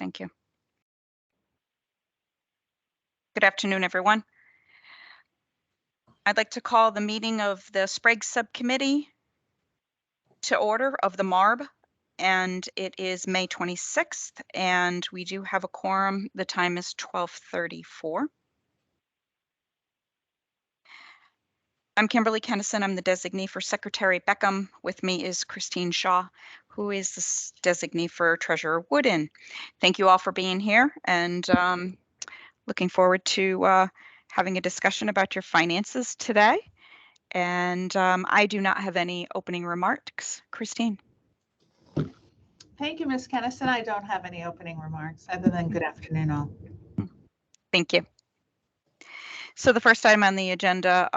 Thank you. Good afternoon, everyone. I'd like to call the meeting of the Sprague Subcommittee to order of the MARB, and it is May 26th, and we do have a quorum. The time is 12:34. I'm Kimberly Kennison. I'm the designee for Secretary Beckham. With me is Christine Shaw, who is the designee for Treasurer Wooden. Thank you all for being here, and looking forward to having a discussion about your finances today. And I do not have any opening remarks. Christine. Thank you, Ms. Kennison. I don't have any opening remarks other than good afternoon all. Thank you. So the first item on the agenda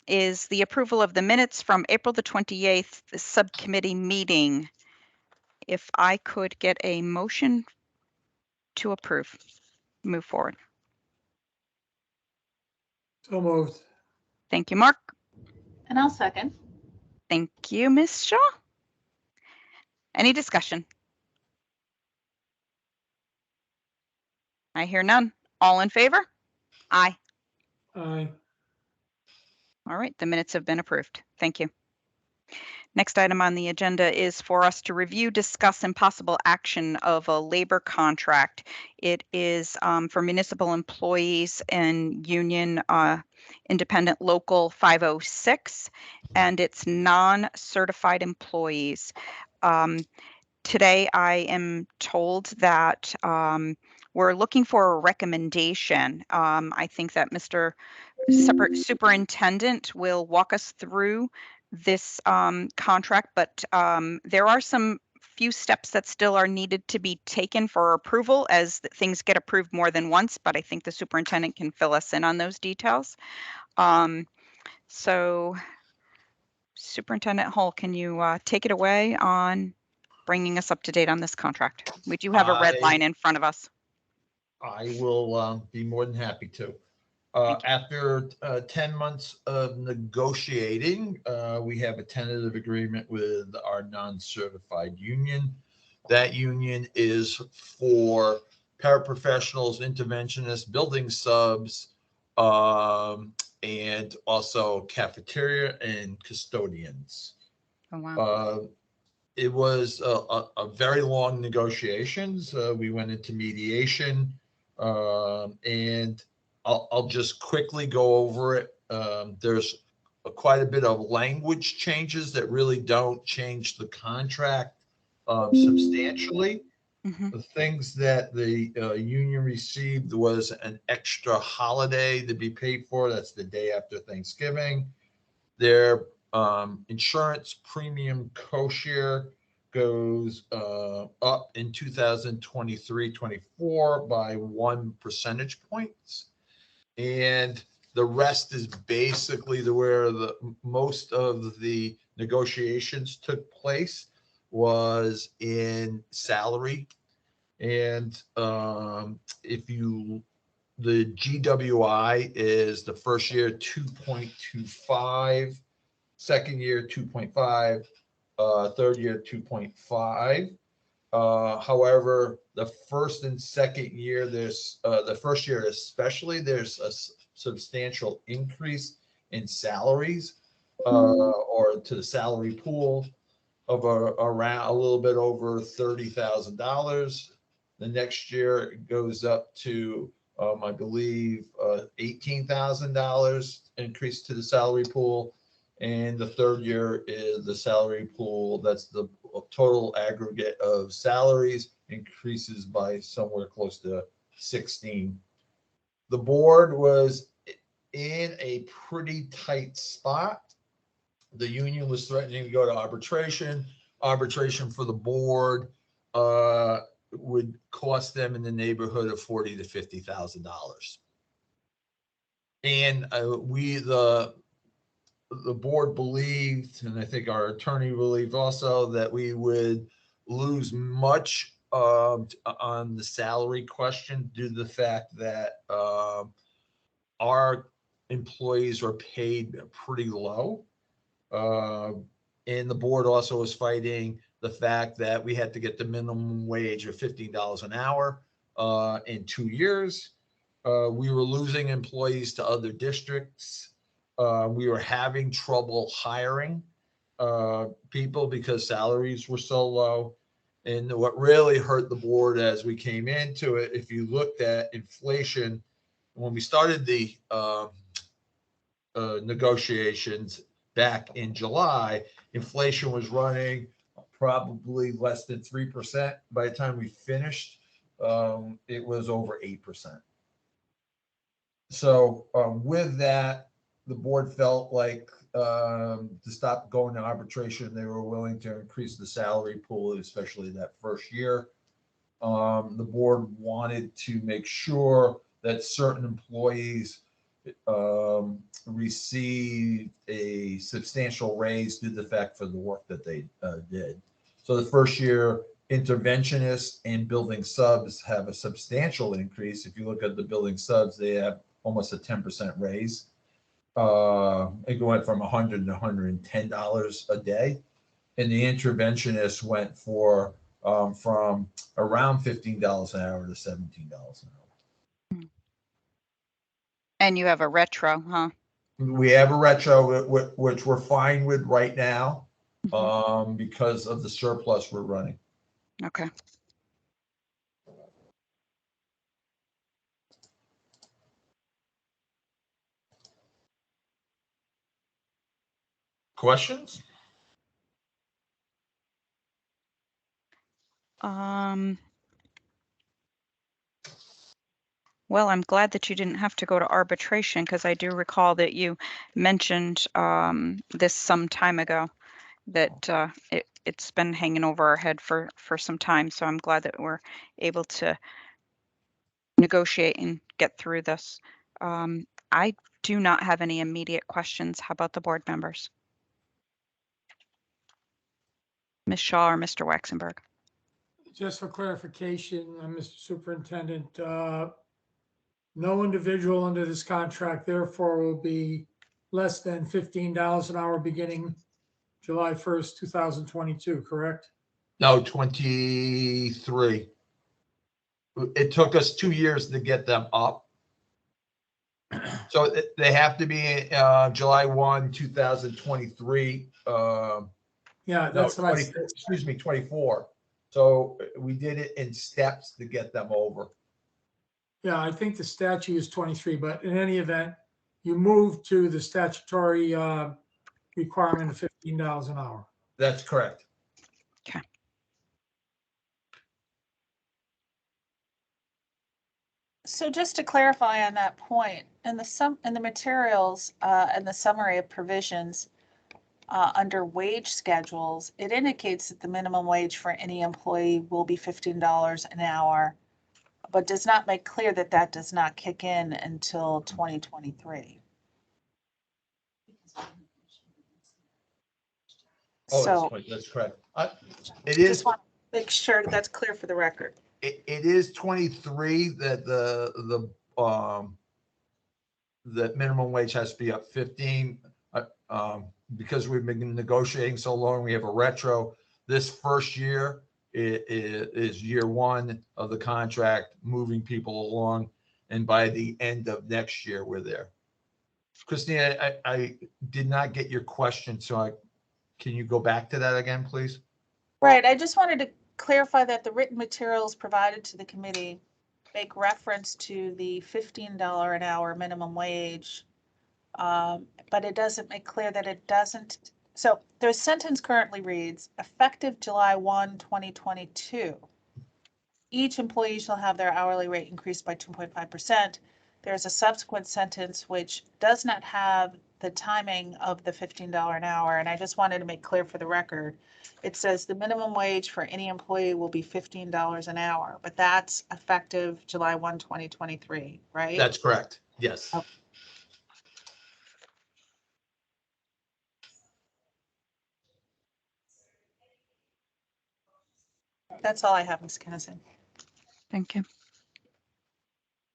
is the approval of the minutes from April the 28th, the subcommittee meeting. If I could get a motion to approve, move forward. So moved. Thank you, Mark. And I'll second. Thank you, Ms. Shaw. Any discussion? I hear none. All in favor? Aye. Aye. All right, the minutes have been approved. Thank you. Next item on the agenda is for us to review, discuss, and possible action of a labor contract. It is for municipal employees and union independent local 506, and it's non-certified employees. Today, I am told that we're looking for a recommendation. I think that Mr. Superintendent will walk us through this contract, but there are some few steps that still are needed to be taken for approval as things get approved more than once, but I think the superintendent can fill us in on those details. So Superintendent Hull, can you take it away on bringing us up to date on this contract? We do have a red line in front of us. I will be more than happy to. After 10 months of negotiating, we have a tentative agreement with our non-certified union. That union is for paraprofessionals, interventionists, building subs, and also cafeteria and custodians. Oh, wow. It was a very long negotiations. We went into mediation, and I'll just quickly go over it. There's quite a bit of language changes that really don't change the contract substantially. Mm-hmm. The things that the union received was an extra holiday to be paid for. That's the day after Thanksgiving. Their insurance premium co-share goes up in 2023-24 by 1 percentage points. And the rest is basically where the most of the negotiations took place was in salary. And if you, the GWI is the first year 2.25, second year 2.5, third year 2.5. However, the first and second year, there's the first year especially, there's a substantial increase in salaries or to the salary pool of around a little bit over $30,000. The next year it goes up to I believe $18,000 increase to the salary pool. And the third year is the salary pool. That's the total aggregate of salaries increases by somewhere close to 16. The board was in a pretty tight spot. The union was threatening to go to arbitration. Arbitration for the board would cost them in the neighborhood of $40,000 to $50,000. And the board believed, and I think our attorney believed also, that we would lose much on the salary question due to the fact that our employees are paid pretty low. And the board also was fighting the fact that we had to get the minimum wage of $15 an hour in 2 years. We were losing employees to other districts. We were having trouble hiring people because salaries were so low. And what really hurt the board as we came into it, if you looked at inflation, when we started the negotiations back in July, inflation was running probably less than 3%. By the time we finished, it was over 8%. So with that, the board felt like to stop going to arbitration, they were willing to increase the salary pool, especially that first year. The board wanted to make sure that certain employees received a substantial raise due to the fact for the work that they did. So the first year, interventionists and building subs have a substantial increase. If you look at the building subs, they have almost a 10% raise. It went from $100 to $110 a day. And the interventionists went for from around $15 an hour to $17 an hour. And you have a retro, huh? We have a retro, which we're fine with right now Mhm. because of the surplus we're running. Okay. Questions? Well, I'm glad that you didn't have to go to arbitration, because I do recall that you mentioned this some time ago, that it's been hanging over our head for some time. So I'm glad that we're able to negotiate and get through this. I do not have any immediate questions. How about the board members? Ms. Shaw or Mr. Waxenberg? Just for clarification, Mr. Superintendent, no individual under this contract therefore will be less than $15 an hour beginning July 1st, 2022, correct? No, 23. It took us 2 years to get them up. So they have to be July 1, 2023. Yeah, No, that's what I 20, said. excuse me, 24. So we did it in steps to get them over. Yeah, I think the statute is 23, but in any event, you moved to the statutory requirement of $15 an hour. That's correct. Okay. So just to clarify on that point, in the materials and the summary of provisions under wage schedules, it indicates that the minimum wage for any employee will be $15 an hour, but does not make clear that that does not kick in until 2023. So That's correct. It is. just want to make sure that's clear for the record. It is 23 that the minimum wage has to be up 15 because we've been negotiating so long. We have a retro. This first year is year one of the contract, moving people along, and by the end of next year we're there. Christina, I did not get your question, so can you go back to that again, please? Right. I just wanted to clarify that the written materials provided to the committee make reference to the $15 an hour minimum wage, but it doesn't make clear that it doesn't. So their sentence currently reads, effective July 1, 2022, each employee shall have their hourly rate increased by 2.5%. There's a subsequent sentence which does not have the timing of the $15 an hour, and I just wanted to make clear for the record. It says the minimum wage for any employee will be $15 an hour, but that's effective July 1, 2023, right? That's correct. Yes. Okay. That's all I have, Ms. Kennison. Thank you.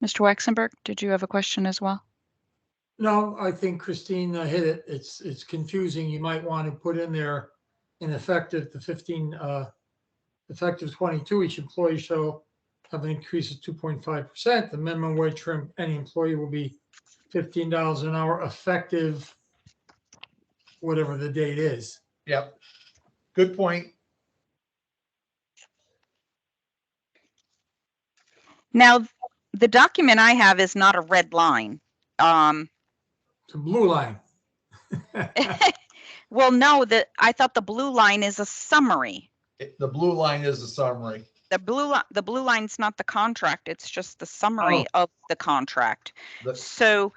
Mr. Waxenberg, did you have a question as well? No, I think Christine hit it. It's confusing. You might want to put in there and effective 22, each employee shall have an increase of 2.5%. The minimum wage for any employee will be $15 an hour effective whatever the date is. Yep. Good point. Now, the document I have is not a red line. It's a blue line. Well, no, I thought the blue line is a summary. The blue line is a summary. The blue line's not the contract. It's just the summary of the contract. The- So,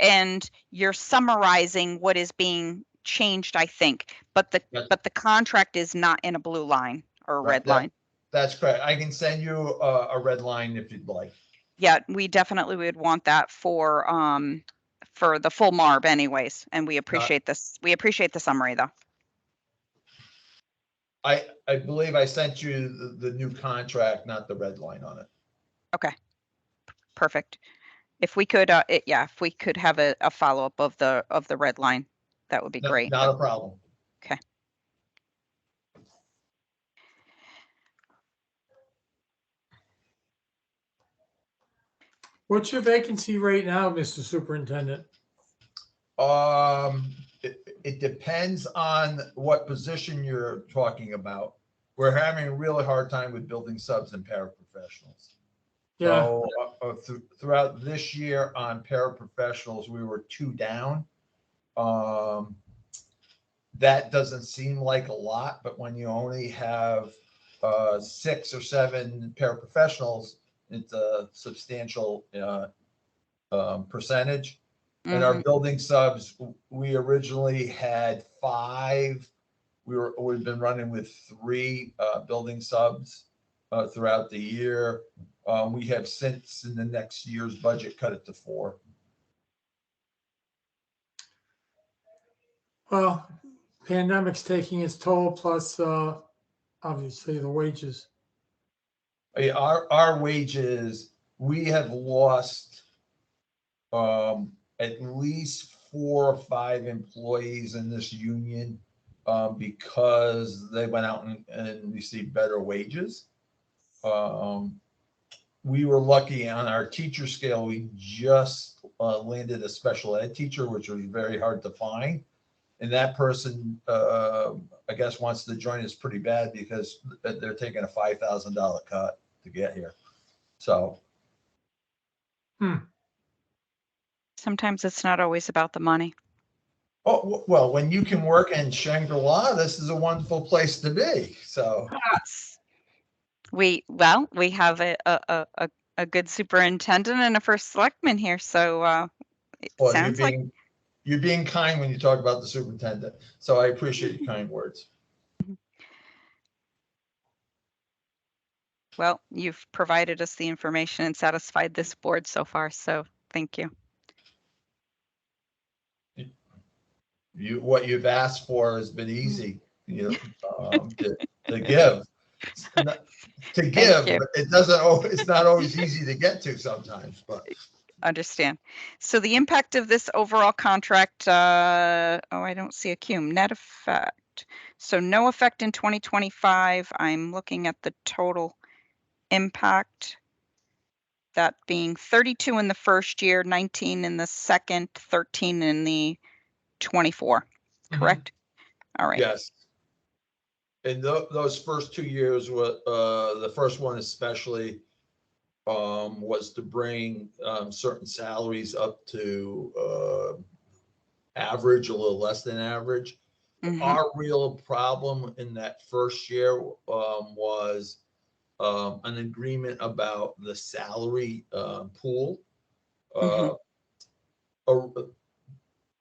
and you're summarizing what is being changed, I think, but the contract is not in a blue line or a red line. That's correct. I can send you a red line if you'd like. Yeah, we definitely would want that for the full MARB anyways, and we appreciate this. We appreciate the summary though. I believe I sent you the new contract, not the red line on it. Okay, perfect. If we could, if we could have a follow-up of the red line, that would be great. Not a problem. Okay. What's your vacancy rate now, Mr. Superintendent? It depends on what position you're talking about. We're having a really hard time with building subs and paraprofessionals. Yeah. So throughout this year on paraprofessionals, we were 2 down. That doesn't seem like a lot, but when you only have 6 or 7 paraprofessionals, it's a substantial percentage. And our building subs, we originally had 5. We've been running with 3 building subs throughout the year. We have since in the next year's budget cut it to 4. Well, pandemic's taking its toll, plus obviously the wages. Our wages, we have lost at least 4 or 5 employees in this union because they went out and received better wages. We were lucky on our teacher scale. We just landed a special ed teacher, which was very hard to find. And that person, I guess, wants to join us pretty bad because they're taking a $5,000 cut to get here. So. Sometimes it's not always about the money. Oh, well, when you can work in Shangri-La, this is a wonderful place to be. So. Yes. We have a good superintendent and a first selectman here. So it sounds like you're being kind when you talk about the superintendent. So I appreciate your kind words. Well, you've provided us the information and satisfied this board so far. So thank you. What you've asked for has been easy, to give. To give, but it's not always easy to get to sometimes, but. Understand. So the impact of this overall contract, I don't see a cum, net effect. So no effect in 2025. I'm looking at the total impact. That being 32 in the first year, 19 in the second, 13 in the 24, correct? All right. Yes. And those first 2 years, the first one especially, was to bring certain salaries up to average, a little less than average. Our real problem in that first year was an agreement about the salary pool.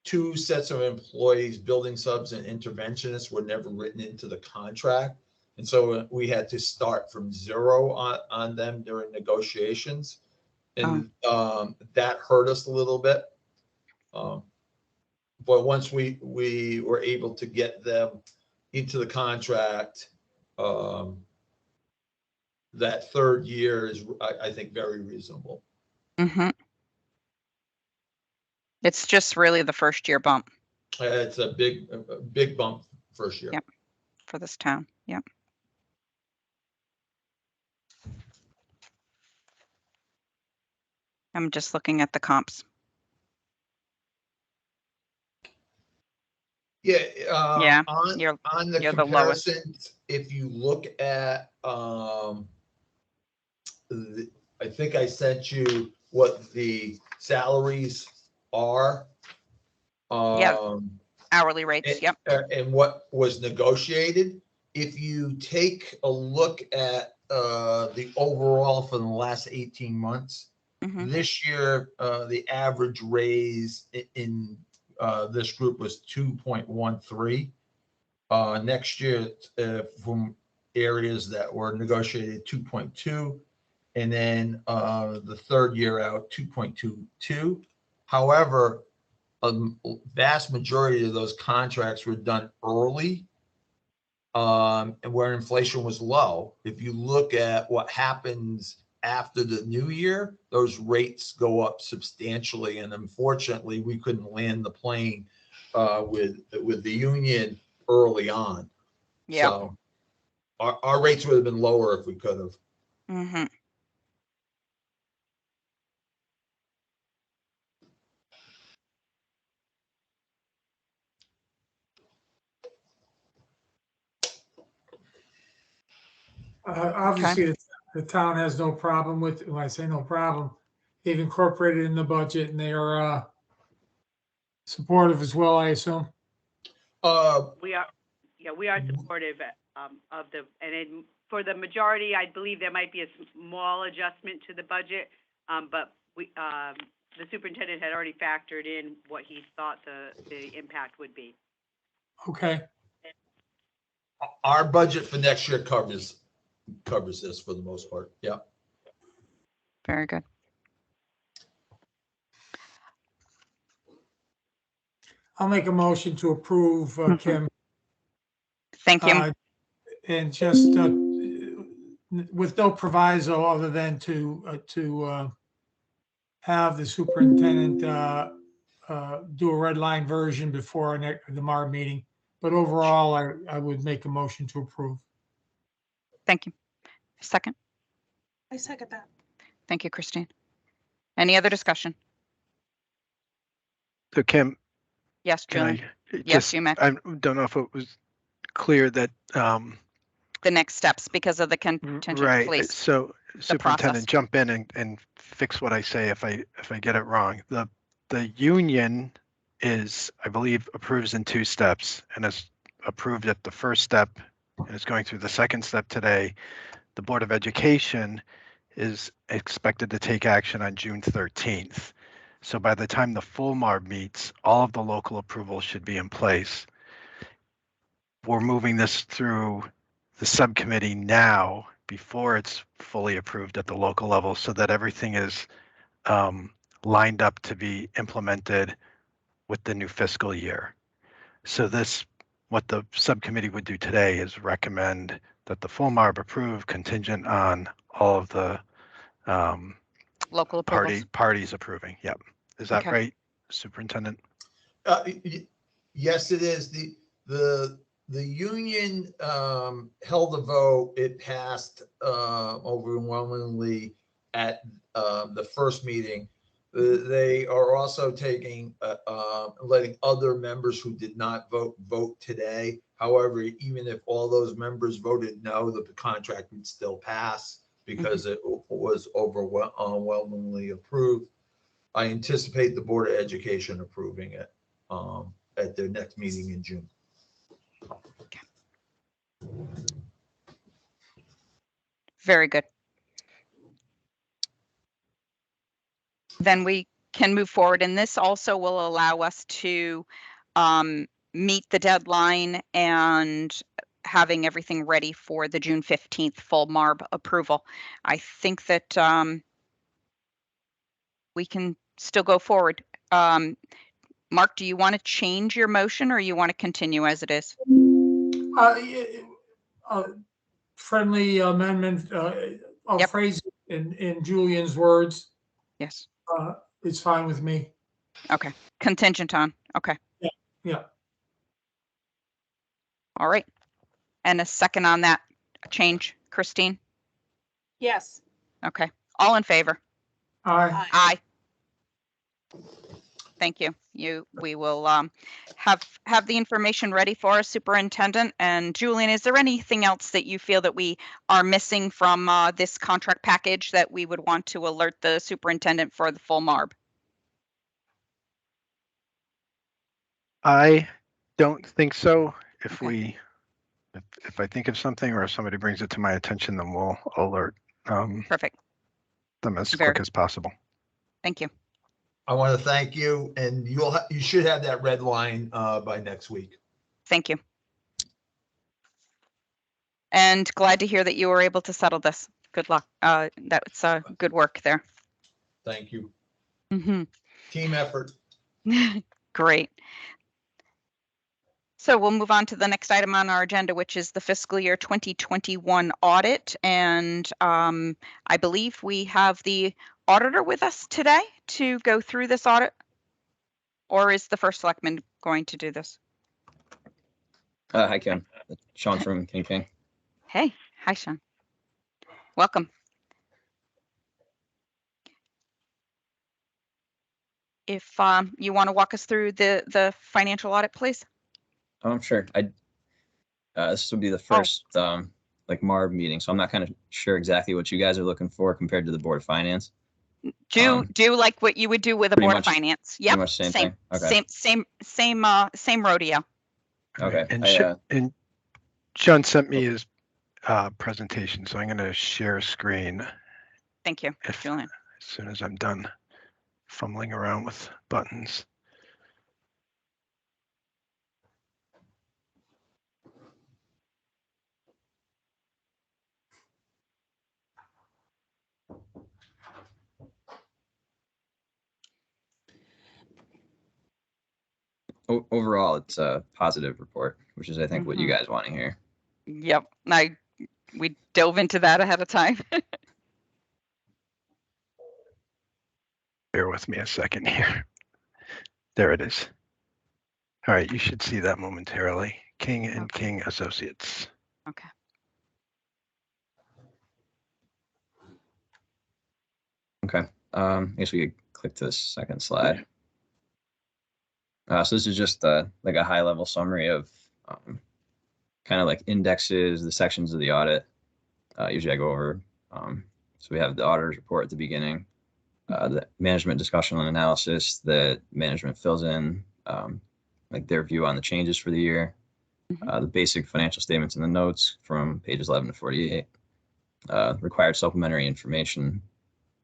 2 sets of employees, building subs and interventionists, were never written into the contract. And so we had to start from 0 on them during negotiations. And that hurt us a little bit. But once we were able to get them into the contract, that 3rd year is, I think, very reasonable. It's just really the first year bump. It's a big bump first year. Yep. for this town. Yep. I'm just looking at the comps. Yeah. Yeah, On you're the the lowest. comparisons, if you look at, I think I sent you what the salaries are. Yeah. Hourly rates. Yep. And what was negotiated. If you take a look at the overall for the last 18 months, Mhm. this year, the average raise in this group was 2.13. Next year, from areas that were negotiated, 2.2. And then the third year out, 2.22. However, a vast majority of those contracts were done early, and where inflation was low. If you look at what happens after the new year, those rates go up substantially. And unfortunately, we couldn't land the plane with the union early on. Yeah. So our rates would have been lower if we could have. Mhm. Obviously, the town has no problem with, when I say no problem, they've incorporated in the budget and they are supportive as well, I assume. We are, yeah, we are supportive of the, and then for the majority, I believe there might be a small adjustment to the budget, but we, the superintendent had already factored in what he thought the impact would be. Okay, Our budget for next year covers this for the most part. Yeah. Very good. I'll make a motion to approve, Kim. Thank you. And just with no proviso other than to have the superintendent do a red line version before the MARB meeting. But overall, I would make a motion to approve. Thank you. Second. I second that. Thank you, Christine. Any other discussion? So Kim, Yes, can Julie. I Yes, just, you may. I don't know if it was clear that, The next steps because of the contingent, right, please. so process. superintendent, jump in and fix what I say if I get it wrong. The union is, I believe, approves in 2 steps and is approved at the first step and is going through the second step today. The Board of Education is expected to take action on June 13th. So by the time the full MARB meets, all of the local approvals should be in place. We're moving this through the subcommittee now before it's fully approved at the local level so that everything is lined up to be implemented with the new fiscal year. So what the subcommittee would do today is recommend that the full MARB approve contingent on all of the Local approvals. parties approving. Yep. Is that Okay. right, Superintendent? Yes, it is. The union held a vote. It passed overwhelmingly at the first meeting. They are also taking letting other members who did not vote today. However, even if all those members voted no, the contract would still pass because it was overwhelmingly approved. I anticipate the Board of Education approving it at their next meeting in June. Very good. Then we can move forward, and this also will allow us to meet the deadline and having everything ready for the June 15th full MARB approval. I think that we can still go forward. Mark, do you want to change your motion or you want to continue as it is? Friendly amendment, I'll Yep. phrase it in Julian's words. Yes. It's fine with me. Okay. Contingent on. Okay. Yeah. All right. And a second on that change, Christine? Yes. Okay, all in favor? Aye. Aye. Thank you. We will have the information ready for us, Superintendent. And Julian, is there anything else that you feel that we are missing from this contract package that we would want to alert the superintendent for the full MARB? I don't think so. If Okay. if I think of something or if somebody brings it to my attention, then we'll alert Perfect. them as Very quick as possible. Thank you. I want to thank you, and you should have that red line by next week. Thank you. And glad to hear that you were able to settle this. Good luck. That's good work there. Thank you. Mhm. Team effort. Great. So we'll move on to the next item on our agenda, which is the fiscal year 2021 audit. And I believe we have the auditor with us today to go through this audit. Or is the first selectman going to do this? Hi, Kim. Sean from King. Hey, hi, Sean. Welcome. If you want to walk us through the financial audit, please. Sure. This will be the first like MARB meeting, so I'm not kind of sure exactly what you guys are looking for compared to the Board of Finance. Do like what you would do with a pretty Board much- of Finance. Pretty Yep. much same thing. Okay. Same rodeo. Okay. And Sean sent me his presentation, so I'm going to share a screen Thank you, if, Julian. as soon as I'm done fumbling around with buttons. Overall, it's a positive report, which is, I think, what you guys want to hear. Yep. We dove into that ahead of time. Bear with me a second here. There it is. All right, you should see that momentarily. King and Okay. King Associates. Okay. Okay. I guess we could click to the second slide. So this is just like a high level summary of kind of like indexes, the sections of the audit. Usually I go over. So we have the auditor's report at the beginning, the management discussion and analysis that management fills in, like their view on the changes for the year, the basic financial statements and the notes from pages 11 to 48, required supplementary information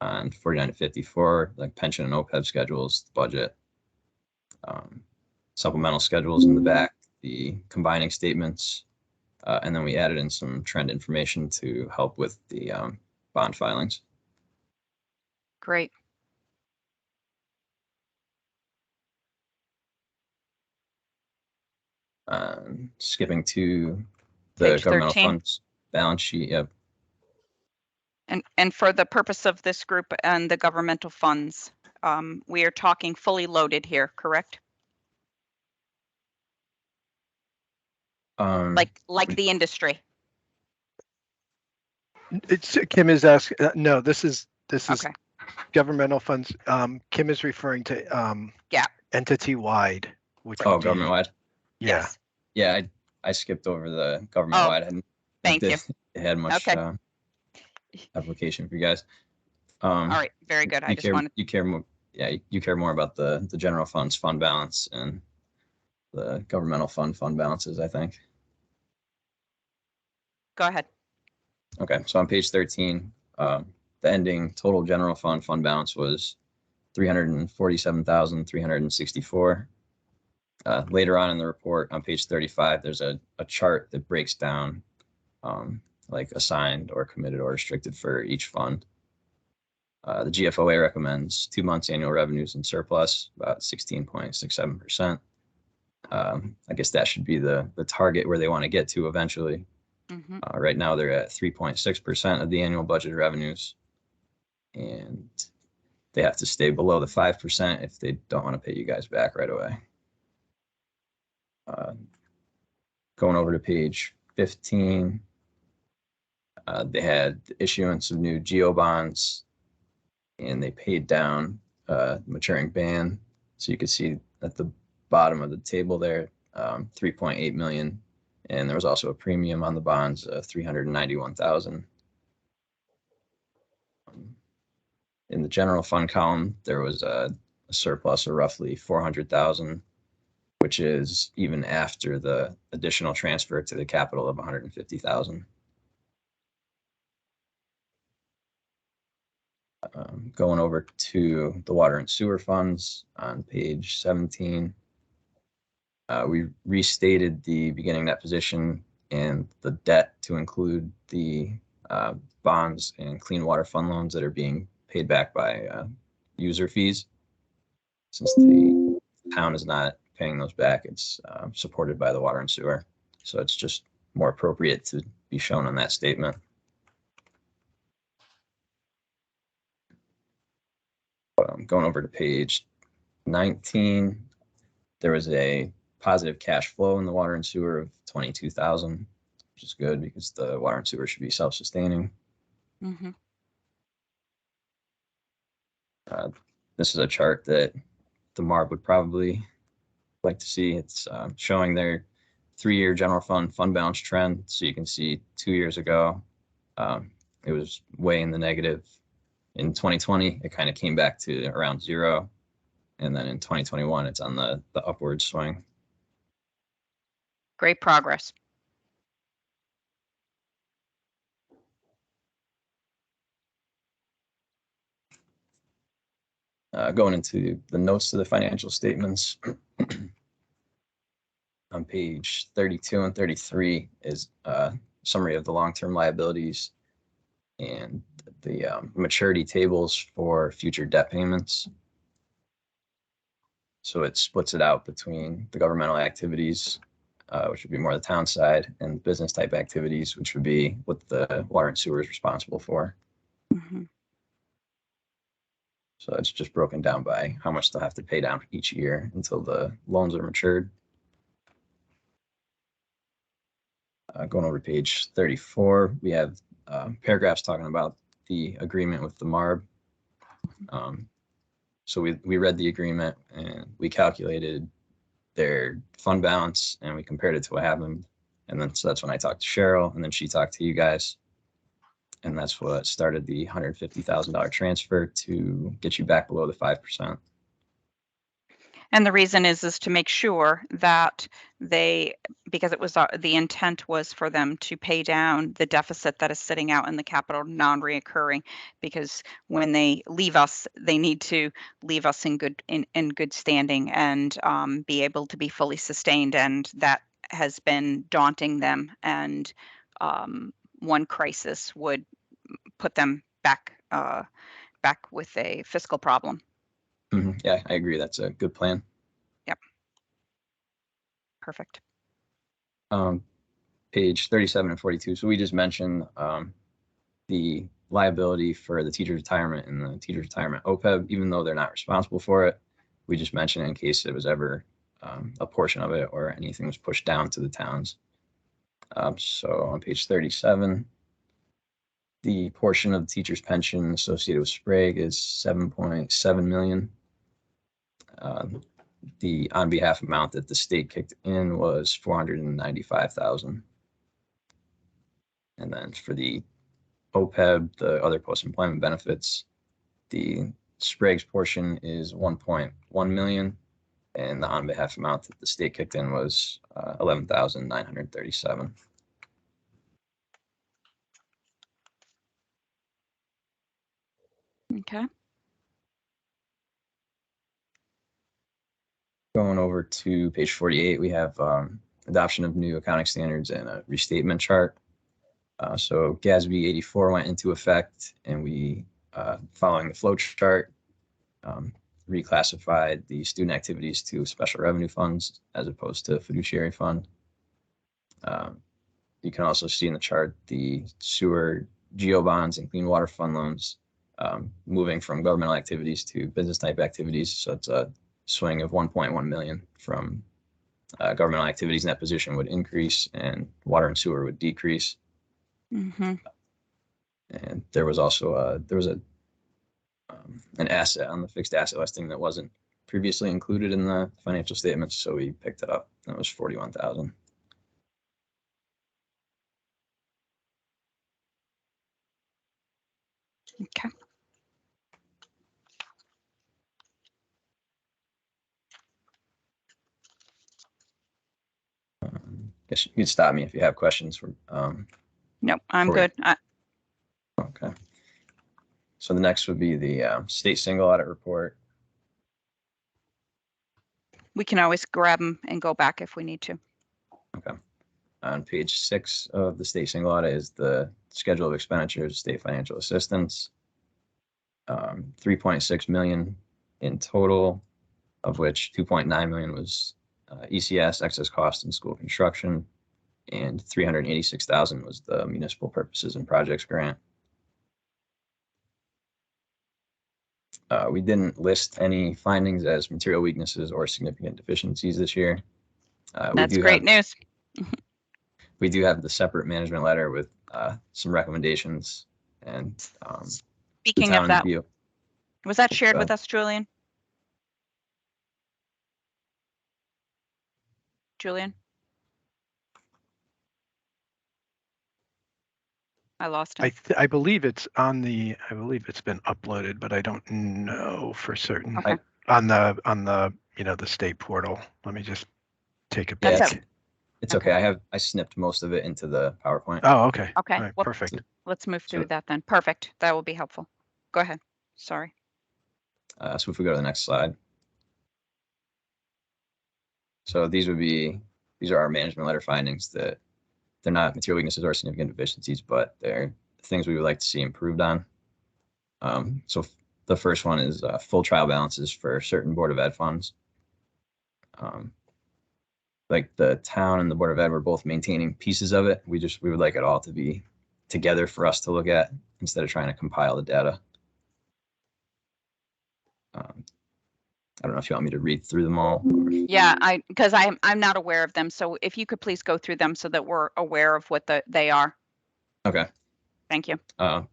on 49 to 54, like pension and OPEB schedules, the budget, supplemental schedules in the back, the combining statements, and then we added in some trend information to help with the bond filings. Great. Skipping to the Page governmental 13. funds balance sheet. Yep. And for the purpose of this group and the governmental funds, we are talking fully loaded here, correct? Like the industry. Kim is asking. No, this is Okay. governmental funds. Kim is referring to entity wide, which would be- government wide. Yeah. Yes. Yeah, I skipped over the government wide. Thank you. It had much Okay. application for you guys. All right. Very good. I just wanted. You care more. Yeah, you care more about the general funds fund balance and the governmental fund balances, I think. Go ahead. Okay, so on page 13, the ending total general fund balance was 347,364. Later on in the report on page 35, there's a chart that breaks down like assigned or committed or restricted for each fund. The GFOA recommends 2 months annual revenues in surplus, about 16.67%. I guess that should be the target where they want to get to eventually. Right now they're at 3.6% of the annual budget revenues, and they have to stay below the 5% if they don't want to pay you guys back right away. Going over to page 15, they had the issuance of new geo bonds, and they paid down maturing ban. So you could see at the bottom of the table there, 3.8 million. And there was also a premium on the bonds, 391,000. In the general fund column, there was a surplus of roughly 400,000, which is even after the additional transfer to the capital of 150,000. Going over to the water and sewer funds on page 17, we restated the beginning net position and the debt to include the bonds and clean water fund loans that are being paid back by user fees. Since the town is not paying those back, it's supported by the water and sewer. So it's just more appropriate to be shown on that statement. Going over to page 19, there was a positive cash flow in the water and sewer of 22,000, which is good because the water and sewer should be self-sustaining. Mm-hmm. This is a chart that the MARB would probably like to see. It's showing their 3-year general fund balance trend. So you can see 2 years ago, it was way in the negative. In 2020, it kind of came back to around 0. And then in 2021, it's on the upward swing. Great progress. Going into the notes to the financial statements, on page 32 and 33 is a summary of the long-term liabilities and the maturity tables for future debt payments. So it splits it out between the governmental activities, which would be more the town side, and business type activities, which would be what the water and sewer is responsible for. Mm-hmm. So it's just broken down by how much they'll have to pay down each year until the loans are matured. Going over to page 34, we have paragraphs talking about the agreement with the MARB. So we read the agreement and we calculated their fund balance and we compared it to what happened. And then so that's when I talked to Cheryl, and then she talked to you guys. And that's what started the $150,000 transfer to get you back below the 5%. And the reason is to make sure that because it was the intent was for them to pay down the deficit that is sitting out in the capital non-reoccurring, because when they leave us, they need to leave us in good standing and be able to be fully sustained. And that has been daunting them. And one crisis would put them back with a fiscal problem. Mm-hmm. Yeah, I agree. That's a good plan. Yep. Perfect. Page 37 and 42. So we just mentioned the liability for the teacher retirement and the teacher retirement OPEB, even though they're not responsible for it. We just mentioned it in case it was ever a portion of it or anything was pushed down to the towns. So on page 37, the portion of the teacher's pension associated with Sprague is 7.7 million. The on behalf amount that the state kicked in was 495,000. And then for the OPEB, the other post-employment benefits, the Sprague's portion is 1.1 million, and the on behalf amount that the state kicked in was 11,937. Okay. Going over to page 48, we have adoption of new accounting standards and a restatement chart. So GASB 84 went into effect, and we, following the flow chart, reclassified the student activities to special revenue funds as opposed to fiduciary fund. You can also see in the chart the sewer geo bonds and clean water fund loans moving from governmental activities to business type activities. So it's a swing of 1.1 million from Governmental activities in that position would increase and water and sewer would decrease. Mm-hmm. And there was also an asset on the fixed asset listing that wasn't previously included in the financial statements, so we picked it up. That was 41,000. Okay. Guess you can stop me if you have questions. Nope, I'm Before we- good. Okay. So the next would be the state single audit report. We can always grab them and go back if we need to. On page 6 of the state single audit is the schedule of expenditures, state financial assistance. 3.6 million in total, of which 2.9 million was ECS, excess cost and school construction, and 386,000 was the municipal purposes and projects grant. We didn't list any findings as material weaknesses or significant deficiencies this year. That's great news. We do have the separate management letter with some recommendations and Speaking of that, view. was that shared with us, Julian? Julian? I lost him. I believe it's on the, I believe it's been uploaded, but I don't know for certain. Okay. On the, the state portal. Let me just take a That's peek. It's Okay. okay. I snipped most of it into the PowerPoint. Oh, okay. Okay, All right, well, perfect. let's move through So- that then. Perfect. That will be helpful. Go ahead. Sorry. So if we go to the next slide. So these are our management letter findings that they're not material weaknesses or significant deficiencies, but they're things we would like to see improved on. So the first one is full trial balances for certain Board of Ed funds. Like the town and the Board of Ed were both maintaining pieces of it. We would like it all to be together for us to look at instead of trying to compile the data. I don't know if you want me to read through them all. Yeah, because I'm not aware of them. So if you could please go through them so that we're aware of what they are. Okay. Thank you.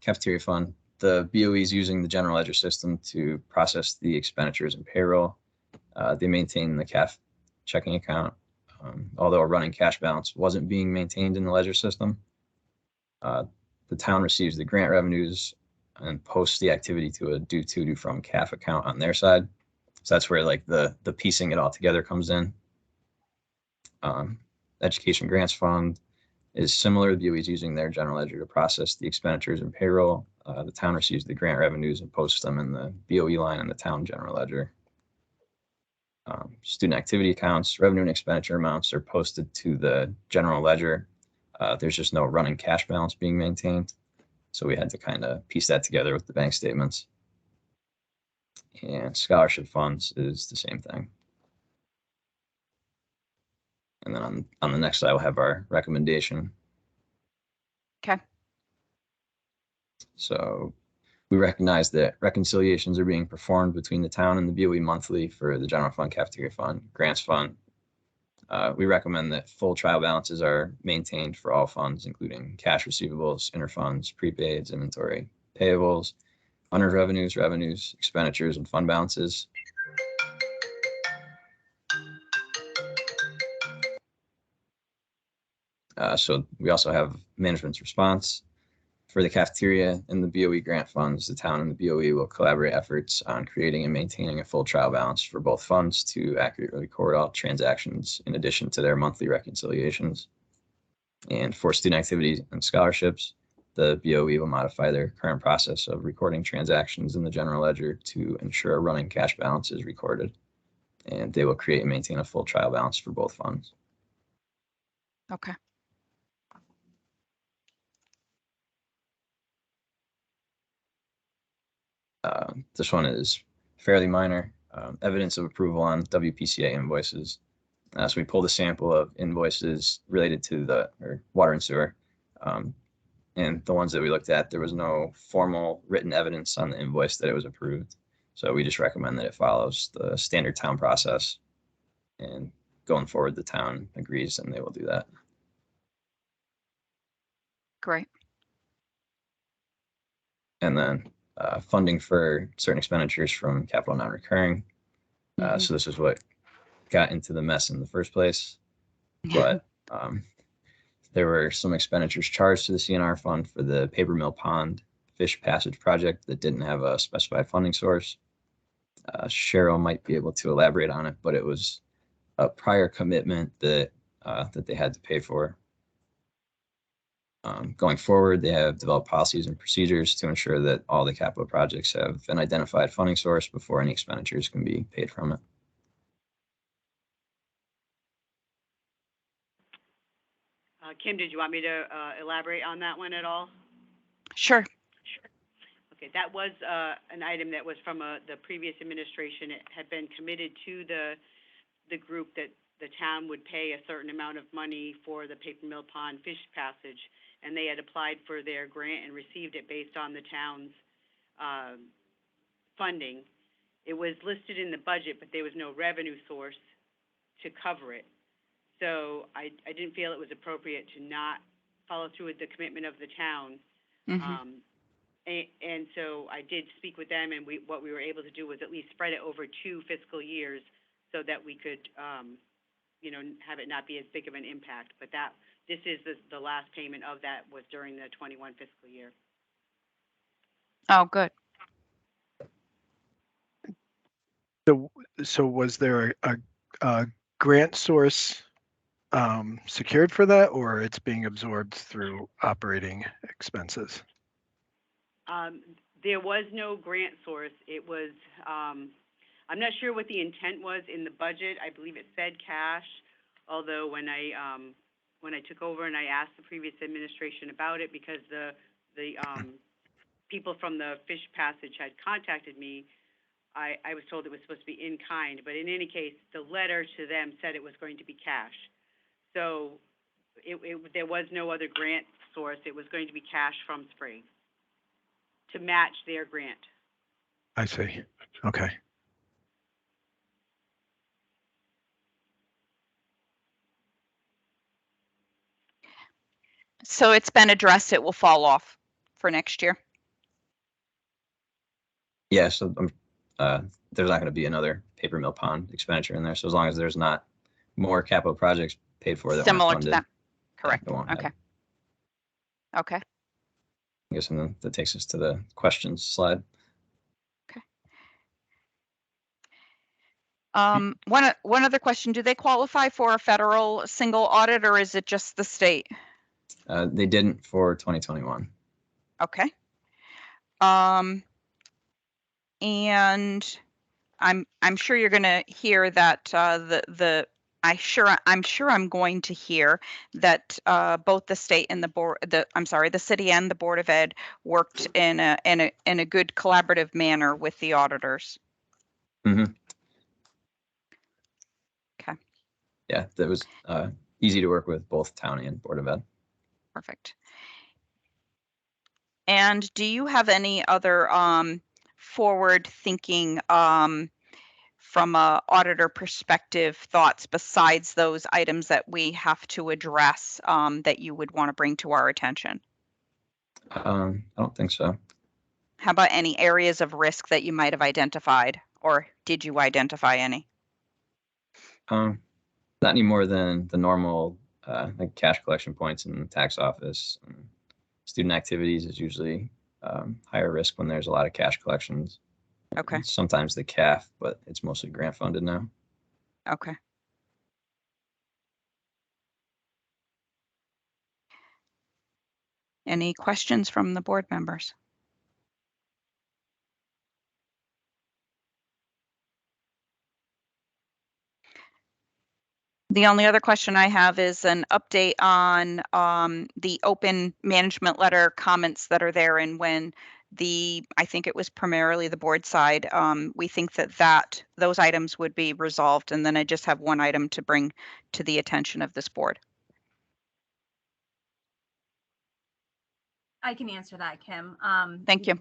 Cafeteria fund. The BOE is using the general ledger system to process the expenditures and payroll. They maintain the CAF checking account, although a running cash balance wasn't being maintained in the ledger system. The town receives the grant revenues and posts the activity to a due from CAF account on their side. So that's where like the piecing it all together comes in. Education grants fund is similar. The BOE is using their general ledger to process the expenditures and payroll. The town receives the grant revenues and posts them in the BOE line in the town general ledger. Student activity accounts, revenue and expenditure amounts are posted to the general ledger. There's just no running cash balance being maintained. So we had to kind of piece that together with the bank statements. And scholarship funds is the same thing. And then on the next slide, we'll have our recommendation. Okay. So we recognize that reconciliations are being performed between the town and the BOE monthly for the general fund, cafeteria fund, grants fund. We recommend that full trial balances are maintained for all funds, including cash receivables, interfunds, prepaids, inventory, payables, unearned revenues, expenditures, and fund balances. So we also have management's response. For the cafeteria and the BOE grant funds, the town and the BOE will collaborate efforts on creating and maintaining a full trial balance for both funds to accurately record all transactions in addition to their monthly reconciliations. And for student activities and scholarships, the BOE will modify their current process of recording transactions in the general ledger to ensure a running cash balance is recorded. And they will create and maintain a full trial balance for both funds. Okay. This one is fairly minor. Evidence of approval on WPCA invoices. So we pulled a sample of invoices related to the water and sewer. And the ones that we looked at, there was no formal written evidence on the invoice that it was approved. So we just recommend that it follows the standard town process. And going forward, the town agrees and they will do that. Great. And then funding for certain expenditures from capital non-recurring. So this is what got into the mess in the first place. But there were some expenditures charged to the CNR fund for the Paper Mill Pond fish passage project that didn't have a specified funding source. Cheryl might be able to elaborate on it, but it was a prior commitment that that they had to pay for. Going forward, they have developed policies and procedures to ensure that all the capital projects have an identified funding source before any expenditures can be paid from it. Kim, did you want me to elaborate on that one at all? Sure. Okay, that was an item that was from the previous administration. It had been committed to the group that the town would pay a certain amount of money for the Paper Mill Pond fish passage, and they had applied for their grant and received it based on the town's funding. It was listed in the budget, but there was no revenue source to cover it. So I didn't feel it was appropriate to not follow through with the commitment of the town. And so I did speak with them, and what we were able to do was at least spread it over 2 fiscal years so that we could, you know, have it not be as big of an impact. But this is the last payment of that was during the 21 fiscal year. Oh, good. So was there a grant source secured for that, or it's being absorbed through operating expenses? There was no grant source. It was, I'm not sure what the intent was in the budget. I believe it said cash, although when I took over and I asked the previous administration about it, because the people from the fish passage had contacted me, I was told it was supposed to be in kind. But in any case, the letter to them said it was going to be cash. So there was no other grant source. It was going to be cash from Sprague to match their grant. I see. Okay. So it's been addressed. It will fall off for next year. Yeah, so there's not going to be another Paper Mill Pond expenditure in there. So as long as there's not more capital projects paid for that weren't Similar funded, to that. Correct. it won't happen. Okay. I guess, and then that takes us to the questions slide. One other question: do they qualify for a federal single audit, or is it just the state? They didn't for 2021. Okay. And I'm sure you're going to hear that I'm sure I'm going to hear that both the state and the city and the Board of Ed worked in a good collaborative manner with the auditors. Mm-hmm. Okay. Yeah, that was easy to work with both town and Board of Ed. Perfect. And do you have any other forward thinking from a auditor perspective thoughts besides those items that we have to address that you would want to bring to our attention? I don't think so. How about any areas of risk that you might have identified, or did you identify any? Not any more than the normal like cash collection points in the tax office. Student activities is usually higher risk when there's a lot of cash collections. Okay. Sometimes the CAF, but it's mostly grant funded now. Okay. Any questions from the board members? The only other question I have is an update on the open management letter comments that are there, and when I think it was primarily the board side, we think that those items would be resolved. And then I just have one item to bring to the attention of this board. I can answer that, Kim. Thank you.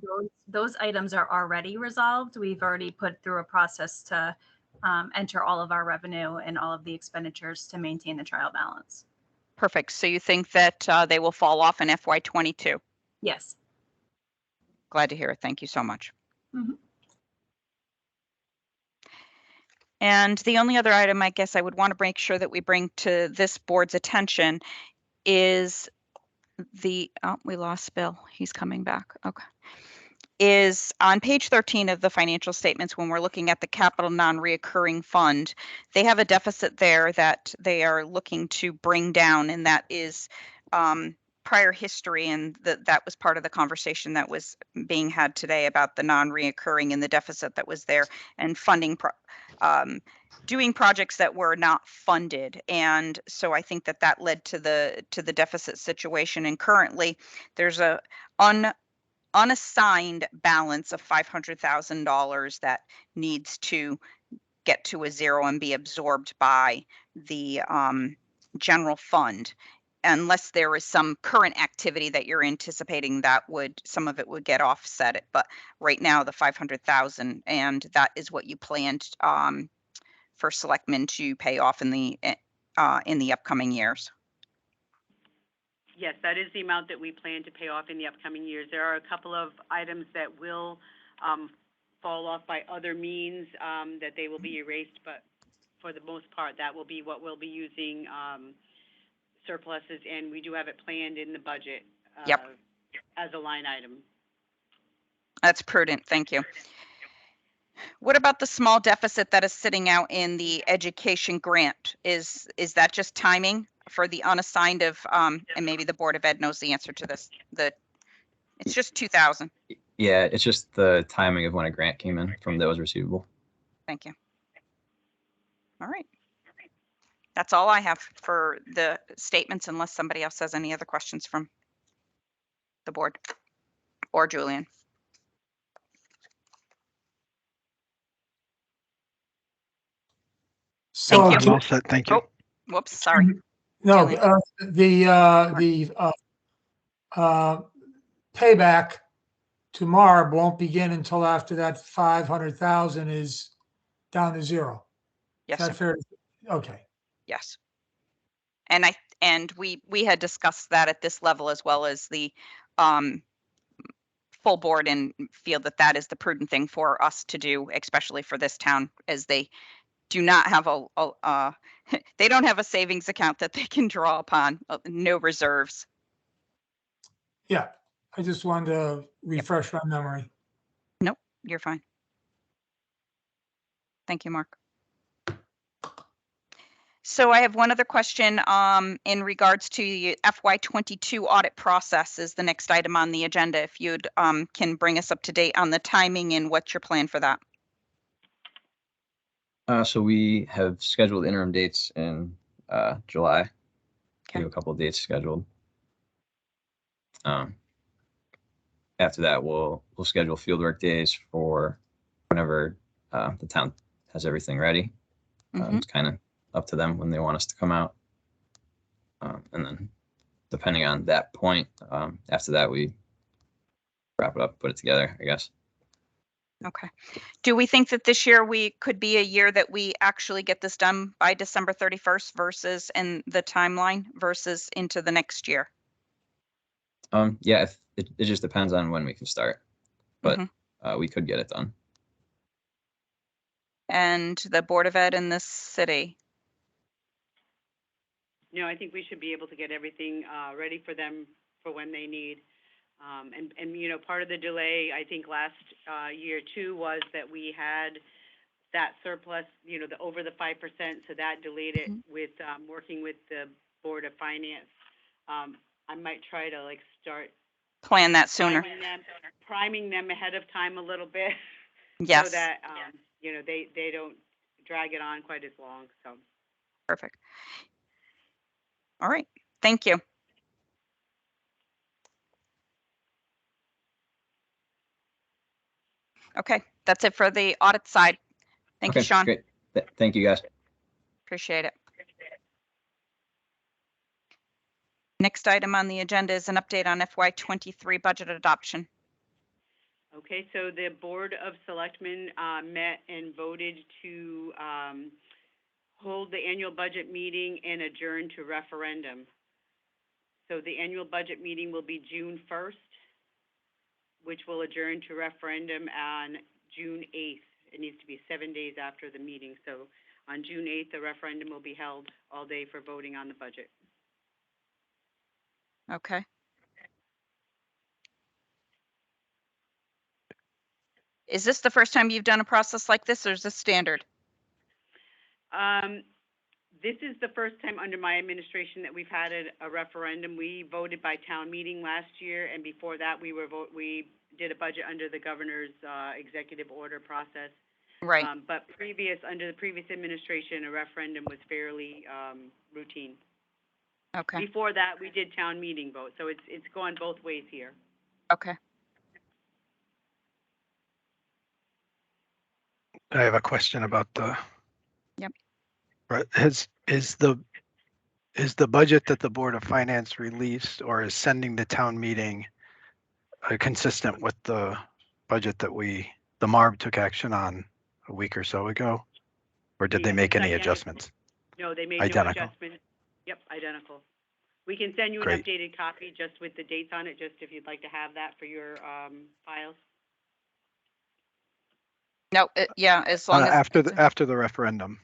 Those items are already resolved. We've already put through a process to enter all of our revenue and all of the expenditures to maintain the trial balance. Perfect. So you think that they will fall off in FY22? Yes. Glad to hear it. Thank you so much. Mhm. And the only other item I guess I would want to make sure that we bring to this board's attention is oh, we lost Bill. He's coming back. Okay. Is on page 13 of the financial statements, when we're looking at the capital non-reoccurring fund, they have a deficit there that they are looking to bring down, and that is prior history, and that was part of the conversation that was being had today about the non-reoccurring and the deficit that was there, and funding doing projects that were not funded. And so I think that that led to the deficit situation, and currently there's a unassigned balance of $500,000 that needs to get to a zero and be absorbed by the general fund, unless there is some current activity that you're anticipating that some of it would get offset. But right now, the 500,000, and that is what you planned for selectmen to pay off in the upcoming years. Yes, that is the amount that we plan to pay off in the upcoming years. There are a couple of items that will fall off by other means, that they will be erased, but for the most part, that will be what we'll be using surpluses, and we do have it planned in the budget as a line item. That's prudent. Thank you. What about the small deficit that is sitting out in the education grant? Is that just timing for the unassigned of, and maybe the Board of Ed knows the answer to this, it's just 2,000. Yeah, it's just the timing of when a grant came in from that was receivable. Thank you. All right. That's all I have for the statements, unless somebody else has any other questions from the board or Julian. So Thank you. I'm all set. Thank you. Oh, whoops, sorry. no, Julian. Payback to MARB won't begin until after that 500,000 is down to zero. Yes, Is that sir. fair? Okay. Yes. And we had discussed that at this level, as well as the full board, and feel that that is the prudent thing for us to do, especially for this town, as they do not have they don't have a savings account that they can draw upon, no reserves. Yeah, I just wanted to refresh my memory. Nope, you're fine. Thank you, Mark. So I have one other question in regards to the FY22 audit process is the next item on the agenda. If you'd can bring us up to date on the timing and what's your plan for that? So we have scheduled interim dates in July. Okay. We have a couple of dates scheduled. After that, we'll schedule fieldwork days for whenever the town has everything ready. It's kind of up to them when they want us to come out. And then depending on that point, after that, we wrap it up, put it together, I guess. Okay. Do we think that this year we could be a year that we actually get this done by December 31st versus in the timeline versus into the next year? Yeah, it just depends on when we can start, but we could get it done. And the Board of Ed in this city? No, I think we should be able to get everything ready for them for when they need. And you know, part of the delay, I think last year too, was that we had that surplus, you know, over the 5%, so that delayed it with working with the Board of Finance. I might try to like start Plan that sooner. priming them ahead of time a little bit. Yes. So that, you know, they don't drag it on quite as long, so. Perfect. All right, thank you. Okay, that's it for the audit side. Thank you, Sean. Great. Thank you, guys. Appreciate it. Next item on the agenda is an update on FY23 budget adoption. Okay, so the Board of Selectmen met and voted to hold the annual budget meeting and adjourn to referendum. So the annual budget meeting will be June 1st, which will adjourn to referendum on June 8th. It needs to be 7 days after the meeting. So on June 8th, the referendum will be held all day for voting on the budget. Okay. Is this the first time you've done a process like this, or is this standard? This is the first time under my administration that we've had a referendum. We voted by town meeting last year, and before that, we did a budget under the governor's executive order process. Right. But under the previous administration, a referendum was fairly routine. Okay. Before that, we did town meeting vote, so it's gone both ways here. Okay. I have a question about the. Yep. Right, is the budget that the Board of Finance released or is sending to town meeting consistent with the budget that the MARB took action on a week or so ago? Or did they Yeah, make it's any identical. adjustments? No, they made Identical. no adjustment. Yep, identical. We can send you an Great. updated copy just with the dates on it, just if you'd like to have that for your files. No, yeah, as long as. After the referendum.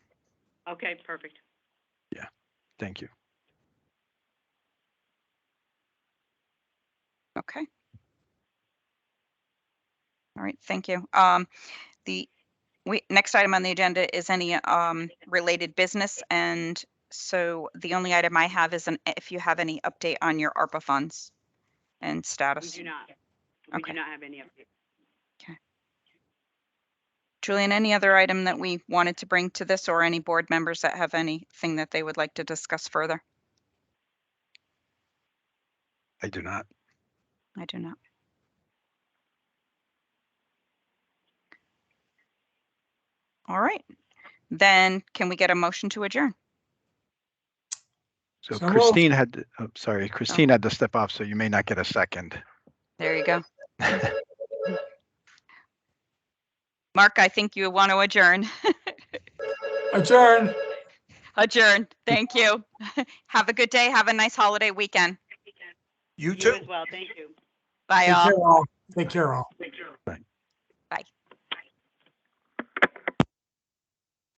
Okay, perfect. Thank you. Okay. All right, thank you. Next item on the agenda is any related business, and so the only item I have is if you have any update on your ARPA funds and We status. do not. We Okay. do not have any updates. Julian, any other item that we wanted to bring to this, or any board members that have anything that they would like to discuss further? I do not. I do not. All right, then can we get a motion to adjourn? So So moved. Christine had, Christine had to step off, so you may not get a second. There you go. Mark, I think you want to adjourn. Adjourn. Adjourn. Thank you. Have a good day. Have a nice holiday weekend. You You too. as well. Thank you. Bye, Take all. care all. Take care all. Right.